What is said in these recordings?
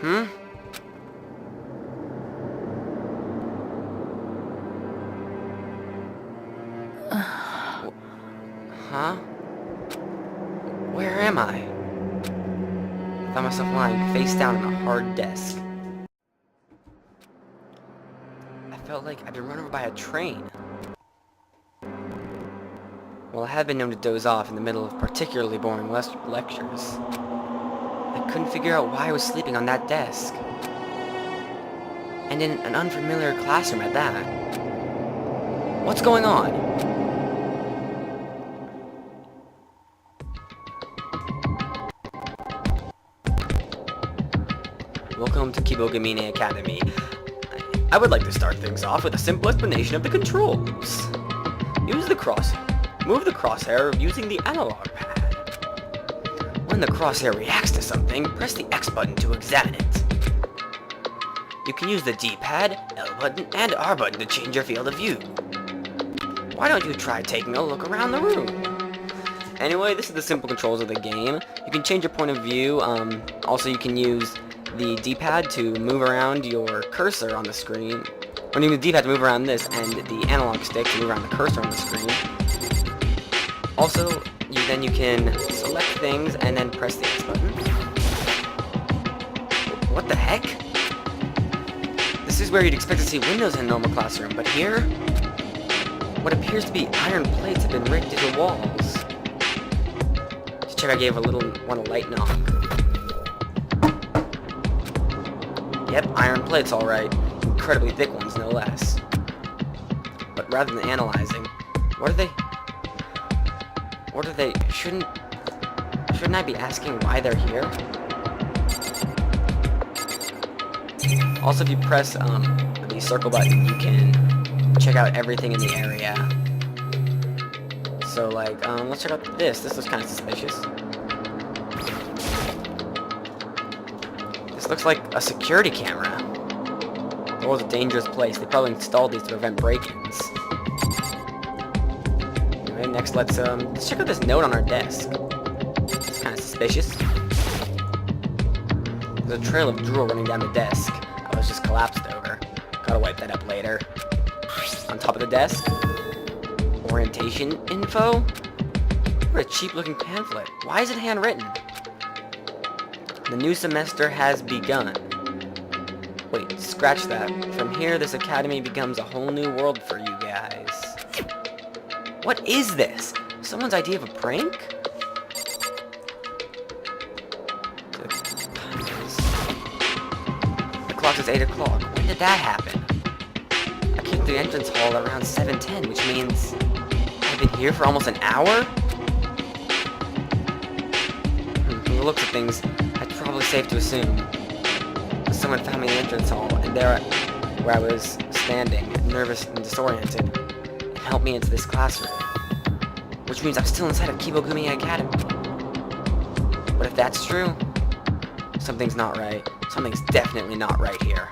Hmm? Huh? Where am I? I found myself lying face down on a hard desk. I felt like I'd been run over by a train. Well, I have been known to doze off in the middle of particularly boring lectures. I couldn't figure out why I was sleeping on that desk. And in an unfamiliar classroom at that. What's going on? Welcome to Kibogamine Academy. I would like to start things off with a simple explanation of the controls. Move the crosshair using the analog pad. When the crosshair reacts to something, press the X button to examine it. You can use the D-pad, L button, and R button to change your field of view. Why don't you try taking a look around the room? Anyway, this is the simple controls of the game. You can change your point of view. Also, you can use the D-pad to move around your cursor on the screen. When you use the D-pad to move around this, and the analog stick to move around the cursor on the screen. Also, you can select things and then press the X button. What the heck? This is where you'd expect to see windows in a normal classroom, but here, what appears to be iron plates have been rigged into walls. To check, I gave a light knock. Yep, iron plates, alright. Incredibly thick ones, no less. But rather than analyzing, what are they? Shouldn't I be asking why they're here? Also, if you press the circle button, you can check out everything in the area. So, like, let's check out this. This looks kind of suspicious. This looks like a security camera. The world's a dangerous place. They probably installed these to prevent break-ins. Anyway, next let's check out this note on our desk. It's kind of suspicious. There's a trail of drool running down the desk. I was just collapsed over. Gotta wipe that up later. On top of the desk, orientation info? What a cheap-looking pamphlet. Why is it handwritten? The new semester has begun. Wait, scratch that. From here, this academy becomes a whole new world for you guys. What is this? Someone's idea of a prank? The clock is 8 o'clock. When did that happen? I came through the entrance hall around 7:10, which means I've been here for almost an hour? From the looks of things, it's probably safe to assume that someone found me in the entrance hall, and there where I was standing, nervous and disoriented, and helped me into this classroom. Which means I'm still inside of Kibogumi Academy. But if that's true, something's not right. Something's definitely not right here.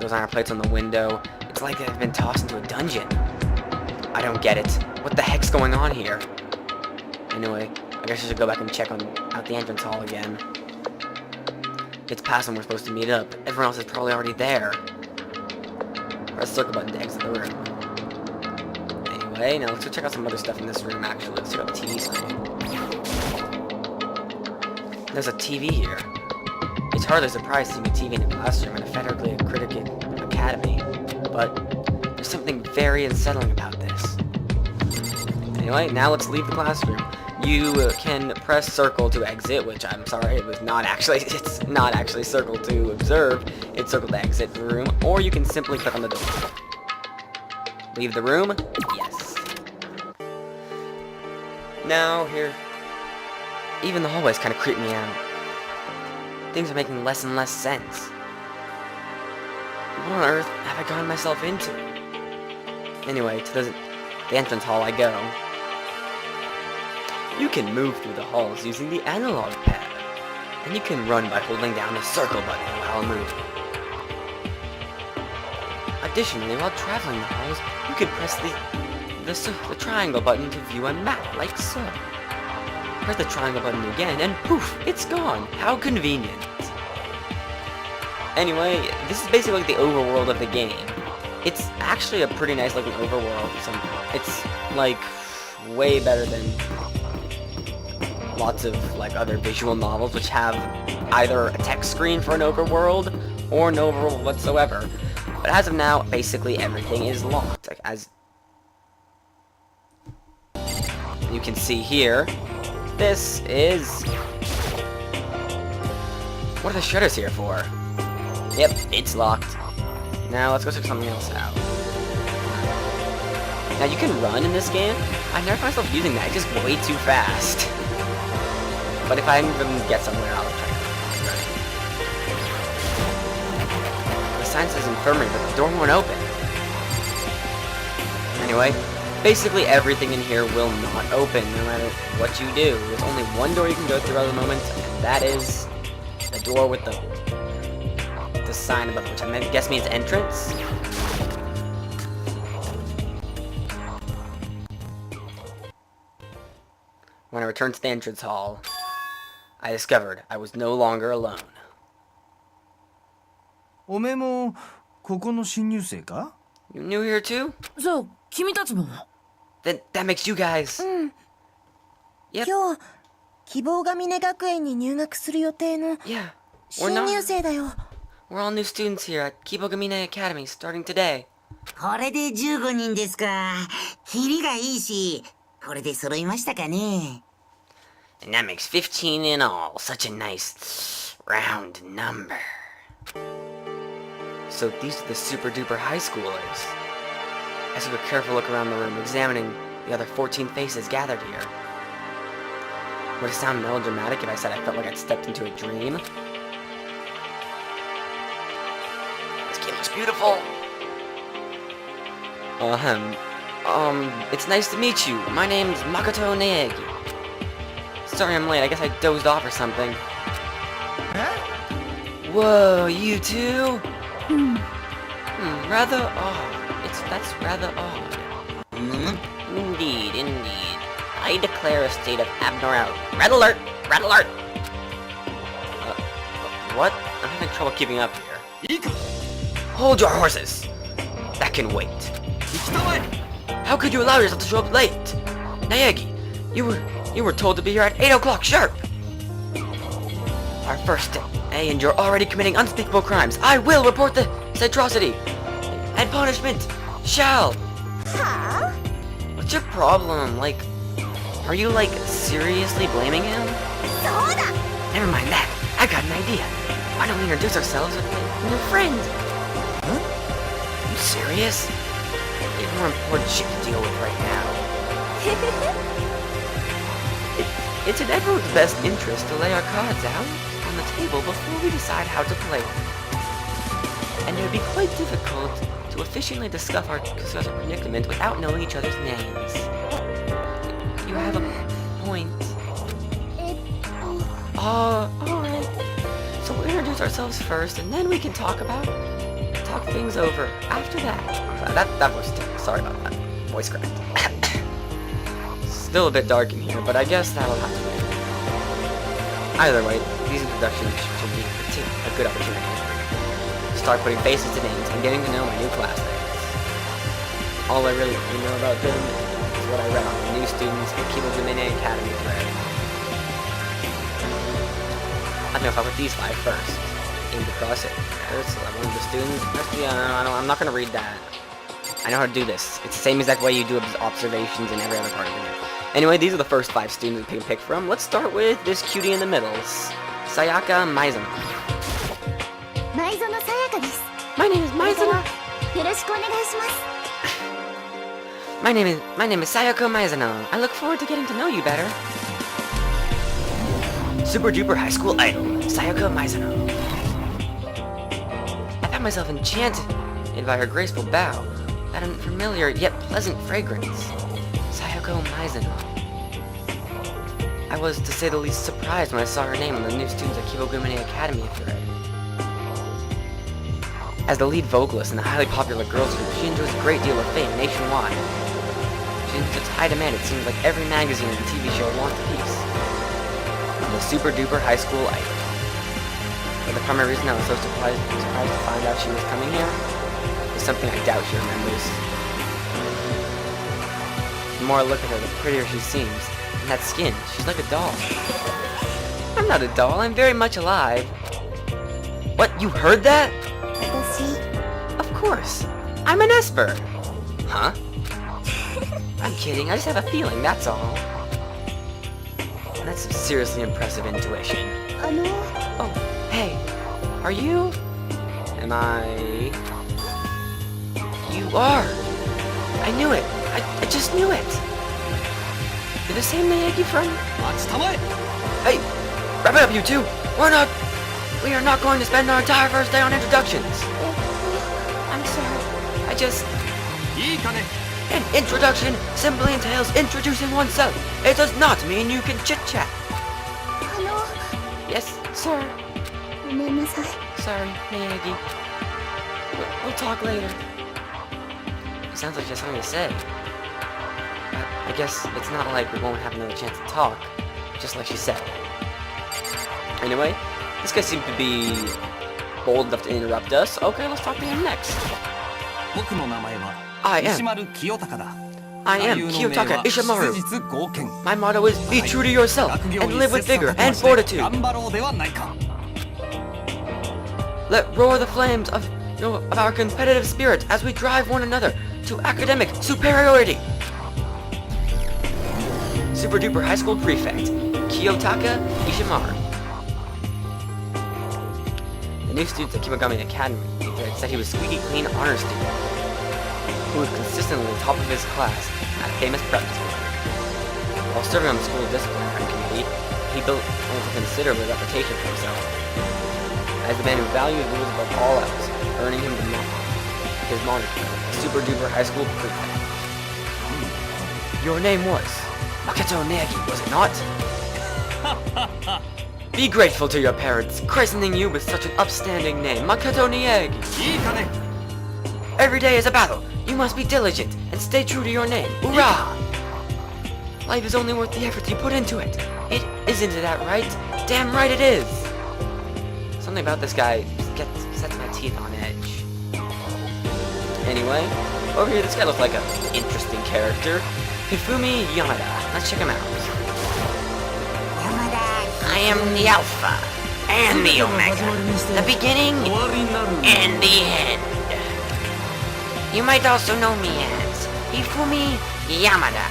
Those iron plates on the window, it's like they've been tossed into a dungeon. I don't get it. What the heck's going on here? Anyway, I guess I should go back and check out the entrance hall again. It's past when we're supposed to meet up. Everyone else is probably already there. Press the circle button to exit the room. Anyway, now let's go check out some other stuff in this room, actually. Let's check out the TV screen. There's a TV here. It's hardly surprising to see a TV in a classroom in a federally accredited academy, but there's something very unsettling about this. Anyway, now let's leave the classroom. You can press circle to exit, which I'm sorry, it's not actually circle to observe, it's circle to exit the room, or you can simply click on the door. Leave the room? Yes. Now, here, even the hallways kind of creep me out. Things are making less and less sense. What on earth have I gotten myself into? Anyway, to the entrance hall I go. You can move through the halls using the analog pad, and you can run by holding down the circle button while moving. Additionally, while traveling the halls, you can press the triangle button to view a map, like so. Press the triangle button again, and poof, it's gone. How convenient. Anyway, this is basically like the overworld of the game. It's actually a pretty nice looking overworld. It's like way better than lots of like other visual novels which have either a text screen for an overworld or no overworld whatsoever. But as of now, basically everything is locked. Like, as you can see here, this is... What are the shutters here for? Yep, it's locked. Now let's go check something else out. Now you can run in this game. I never find myself using that. It's just way too fast. But if I even get somewhere, I'll try. The sign says infirmary, but the door won't open. Anyway, basically everything in here will not open, no matter what you do. There's only one door you can go through at the moment, and that is the door with the sign above, which I guess means entrance. When I returned to the entrance hall, I discovered I was no longer alone. おめえもここの新入生か? You new here too? そう、君たちも。 Then that makes you guys. Yep. 今日希望が峰学園に入学する予定の Yeah. 新入生だよ。 We're all new students here at Kibogamine Academy starting today. これで15人ですか。キリがいいし、これで揃いましたかね。And that makes 15 in all. Such a nice round number. So these are the super duper high schoolers. I took a careful look around the room, examining the other 14 faces gathered here. Would it sound melodramatic if I said I felt like I'd stepped into a dream? This game looks beautiful. It's nice to meet you. My name's Makoto Naegi. Sorry I'm late, I guess I dozed off or something. Whoa, you two? Rather odd. That's rather odd. Indeed, indeed. I declare a state of abnormality. Red alert! Red alert! What? I'm having trouble keeping up here. Hold your horses! That can wait. How could you allow yourself to show up late? Naegi, you were told to be here at 8 o'clock sharp! Our first day, and you're already committing unspeakable crimes. I will report the atrocity! And punishment shall... Huh? What's your problem? Like, are you, like, seriously blaming him? そうだ! Never mind that. I got an idea. Why don't we introduce ourselves with my new friend? Huh? You serious? We have more important shit to deal with right now. It's in everyone's best interest to lay our cards out on the table before we decide how to play them. And it would be quite difficult to efficiently discuss our predicament without knowing each other's names. You have a point. Alright. So we'll introduce ourselves first, and then we can talk things over after that. That was sorry about that. Voice cracked. Still a bit dark in here, but I guess that'll have to wait. Either way, these introductions should be a good opportunity to start putting faces to names and getting to know my new classmates. All I really know about them is what I read on the new students at Kibogamine Academy thread. I don't know if I'll put these 5 first. Aim to cross it. First, one of the students. I'm not gonna read that. I know how to do this. It's the same exact way you do observations in every other part of the game. Anyway, these are the first 5 students we can pick from. Let's start with this cutie in the middle, Sayaka Maizono. Maizono Sayaka です。 My name is Maizono. よろしくお願いします。 My name is Sayako Maizono. I look forward to getting to know you better. Super duper high school idol, Sayako Maizono. I found myself enchanted by her graceful bow, that unfamiliar yet pleasant fragrance. Sayako Maizono. I was, to say the least, surprised when I saw her name on the new students at Kibogamine Academy thread. As the lead vocalist in the highly popular girls group, she enjoys a great deal of fame nationwide. She's in such high demand, it seems like every magazine and TV show wants a piece. The super duper high school idol. But the primary reason I was so surprised to find out she was coming here is something I doubt she remembers. The more I look at her, the prettier she seems. And that skin, she's like a doll. I'm not a doll, I'm very much alive. What, you heard that? 私 Of course. I'm an Esper. Huh? I'm kidding, I just have a feeling, that's all. That's some seriously impressive intuition. あの Oh, hey, are you? Am I? You are. I knew it. I just knew it. You're the same Miyagi from? Hey, wrap it up, you two. We are not going to spend our entire first day on introductions. I'm sorry. I just. An introduction simply entails introducing oneself. It does not mean you can chit-chat. あの Yes, sir. ごめんなさい Sorry, Miyagi. We'll talk later. It sounds like she has something to say. I guess it's not like we won't have another chance to talk, just like she said. Anyway, this guy seemed to be bold enough to interrupt us. Okay, let's talk to him next. 僕の名前は I am. 石丸清隆だ I am Kiyotaka Ishimaru. 質実剛健 My motto is be true to yourself 学業 and に live with 切磋 vigor 琢磨 and して fortitude. 頑張ろうではないか Let roar the flames of our competitive spirit as we drive one another to academic superiority. Super duper high school prefect, Kiyotaka Ishimaru. The new student at Kimagami Academy said he was squeaky clean honor student who was consistently top of his class at a famous prep school. While serving on the school disciplinary committee, he built almost a considerable reputation for himself as the man who valued rules above all else, earning him his moniker, Super Duper High School Prefect. Your name was Makoto Neagi, was it not? Be grateful to your parents, christening you with such an upstanding name, Makoto Neagi. いいかね Every day is a battle. You must be diligent and stay true to your name. Hoorah! Life is only worth the effort you put into it. Isn't that right? Damn right it is. Something about this guy sets my teeth on edge. Anyway, over here this guy looks like an interesting character. Hifumi Yamada. Let's check him out. I am the Alpha and the Omega, the beginning and the end. You might also know me as Hifumi Yamada,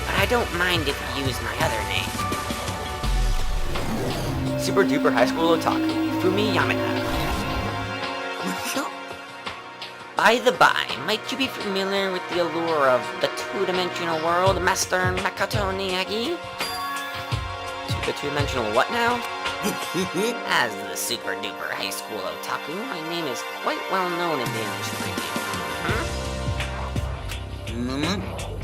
but I don't mind if you use my other name. Super duper high school otaku, Hifumi Yamada. By the by, might you be familiar with the allure of the two-dimensional world, Master Makoto Neagi? The two-dimensional what now? As the super-duper high school otaku, my name is quite well known in the industry.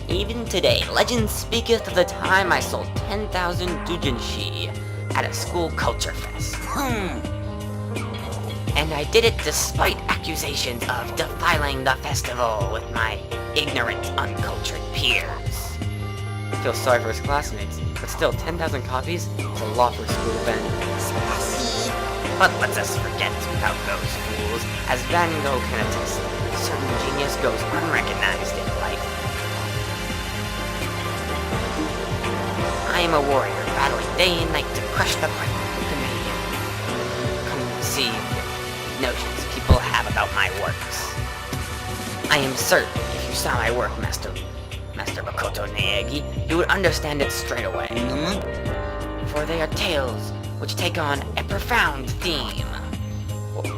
Even today, legend speaketh of the time I sold 10,000 doujinshi at a school culture fest. And I did it despite accusations of defiling the festival with my ignorant, uncultured peers. I feel sorry for his classmates, but still 10,000 copies is a lot for a school event. But let's us forget about those fools. As Van Gogh can attest, certain genius goes unrecognized in life. I am a warrior, battling day and night to crush the conceived notions people have about my works. I am certain if you saw my work, Master Makoto Neagi, you would understand it straight away. For they are tales which take on a profound theme.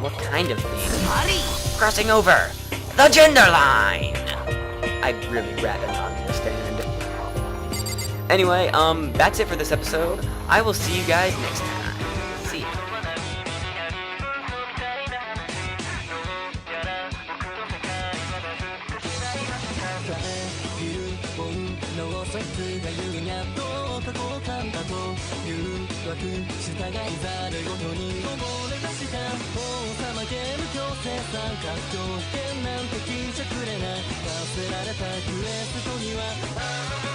What kind of theme? Crossing over the gender line! I'd really rather not understand. Anyway, that's it for this episode. I will see you guys next time. See ya. Thank you.